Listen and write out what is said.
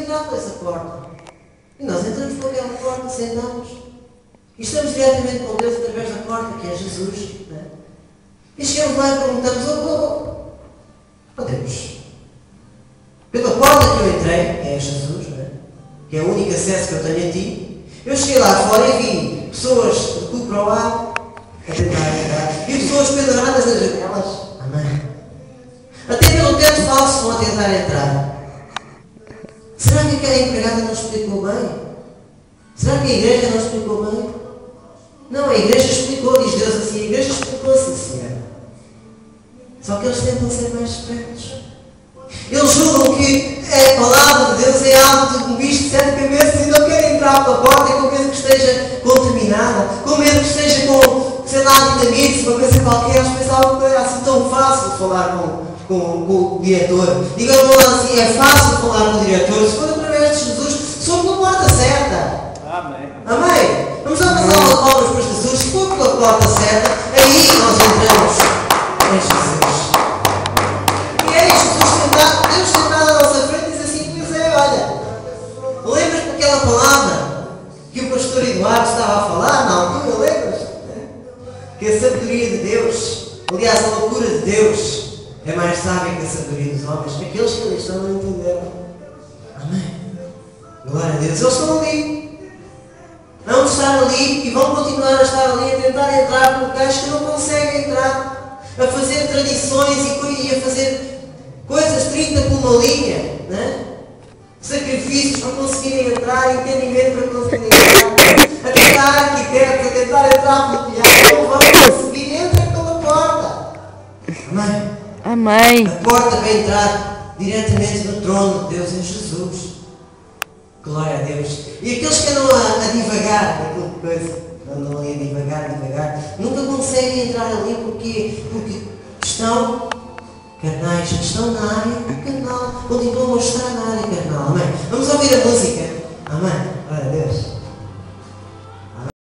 entrar por essa porta. E nós entramos por aquela porta, sentamos. E estamos diretamente com Deus através da porta, que é Jesus. Não é? E chegamos lá e perguntamos, Deus, pela porta que eu entrei, que é Jesus, não é? Que é o único acesso que eu tenho a ti, eu cheguei lá fora e vi pessoas de cu para o ar a tentar entrar. E pessoas penduradas nas janelas. Amém. Até pelo teto falso vão a tentar entrar. Será que aquela empregada não explicou bem? Será que a igreja não explicou bem? Não, a igreja explicou, diz Deus assim, a igreja explicou assim, Senhor. Só que eles tentam ser mais espertos. Eles julgam que a palavra de Deus é algo de um bicho de 7 cabeças e não querem entrar pela porta com medo que esteja contaminada, com medo que esteja com, sei lá, dinamite, uma coisa qualquer. Eles pensavam que era assim tão fácil falar com o diretor. Digam-me lá assim, é fácil falar com o diretor. Se for através de Jesus, sou pela porta certa. Amém. Amém? Vamos lá fazer uma palavra para Jesus. Se for pela porta certa, aí nós entramos em Jesus. E é Jesus sentado, Deus sentado à nossa frente e diz assim, pois é, olha, lembras-te daquela palavra que o pastor Eduardo estava a falar na altura, lembras? Que a sabedoria de Deus, aliás, a loucura de Deus, é mais sábia que a sabedoria dos homens. Aqueles que ali estão não entenderam. Amém. Glória a Deus. Eles estão ali. Vão estar ali e vão continuar a estar ali a tentar entrar por locais que não conseguem entrar. A fazer tradições e a fazer coisas 30 por uma linha. Né? Sacrifícios para conseguirem entrar, entendimento para conseguirem entrar. A tentar arquitetos, a tentar entrar pelo telhado. Não vão conseguir. Entrem pela porta. Amém. Amém. A porta vai entrar diretamente no trono de Deus em Jesus. Glória a Deus. E aqueles que andam a divagar, naquela coisa, andam ali a divagar, nunca conseguem entrar ali porque estão carnais, estão na área carnal, continuam a estar na área